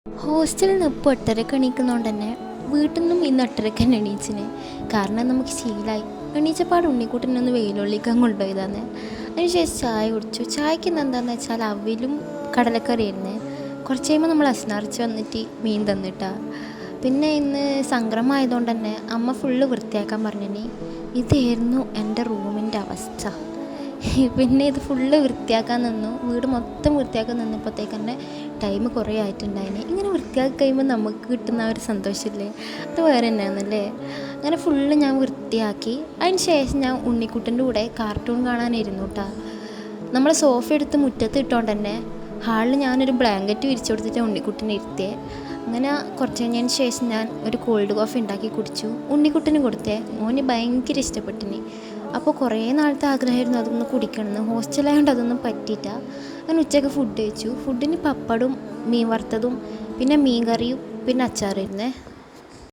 ഹോസ്റ്റലിൽ നിന്ന് ഇപ്പോൾ 8:30 എണീക്കുന്നതുകൊണ്ട് തന്നെ വീട്ടിൽ നിന്നും ഇന്ന് 8:30 തന്നെ എണീച്ചിന്. കാരണം നമുക്ക് ശീലമായി. എണീച്ചപ്പാട് ഉണ്ണിക്കുട്ടനൊന്ന് വെയിലൊള്ളിക്കാൻ കൊണ്ടുപോയതാണ്. അതിനുശേഷം ചായ കുടിച്ചു. ചായക്ക് ഇന്ന് എന്താണെന്ന് വെച്ചാൽ അവിലും കടലക്കറിയായിരുന്നു. കുറച്ച് കഴിയുമ്പോൾ നമ്മൾ അസ്നാറിച്ച് വന്നിട്ട് മീൻ തന്നിട്ടാ. പിന്നെ ഇന്ന് സംക്രമമായതുകൊണ്ട് തന്നെ അമ്മ ഫുള്ള് വൃത്തിയാക്കാൻ പറഞ്ഞിനി. ഇതായിരുന്നു എൻ്റെ റൂമിൻ്റെ അവസ്ഥ. പിന്നെ ഇത് ഫുള്ള് വൃത്തിയാക്കാൻ നിന്നു. വീട് മൊത്തം വൃത്തിയാക്കാൻ നിന്നപ്പോഴത്തേക്ക് തന്നെ ടൈം കുറേ ആയിട്ടുണ്ടായിന്. ഇങ്ങനെ വൃത്തിയാക്കി കഴിയുമ്പോൾ നമുക്ക് കിട്ടുന്ന ഒരു സന്തോഷമില്ലേ, അത് വേറെ തന്നെയാണല്ലേ. അങ്ങനെ ഫുള്ള് ഞാൻ വൃത്തിയാക്കി. അതിന് ശേഷം ഞാൻ ഉണ്ണിക്കുട്ടൻ്റെ കൂടെ കാർട്ടൂൺ കാണാനിരുന്നു കേട്ടോ. നമ്മൾ സോഫ എടുത്ത് മുറ്റത്ത് ഇട്ടുകൊണ്ട് തന്നെ ഹാളിൽ ഞാനൊരു ബ്ലാങ്കറ്റ് വിരിച്ചു കൊടുത്തിട്ട് ഉണ്ണിക്കുട്ടനെ ഇരുത്തിയേ. അങ്ങനെ കുറച്ച് കഴിഞ്ഞതിന് ശേഷം ഞാൻ ഒരു കോൾഡ് കോഫി ഉണ്ടാക്കി കുടിച്ചു. ഉണ്ണിക്കുട്ടന് കൊടുത്തേ. മോന് ഭയങ്കര ഇഷ്ടപ്പെട്ടിന്. അപ്പോൾ കുറേ നാളത്തെ ആഗ്രഹമായിരുന്നു അതൊന്ന് കുടിക്കണമെന്ന്. ഹോസ്റ്റലായതുകൊണ്ട് അതൊന്നും പറ്റിയിട്ട. അങ്ങനെ ഉച്ചയ്ക്ക് ഫുഡ് കഴിച്ചു. ഫുഡിന് പപ്പടും മീൻ വറുത്തതും പിന്നെ മീൻ കറിയും പിന്നെ അച്ചാറായിരുന്നേ.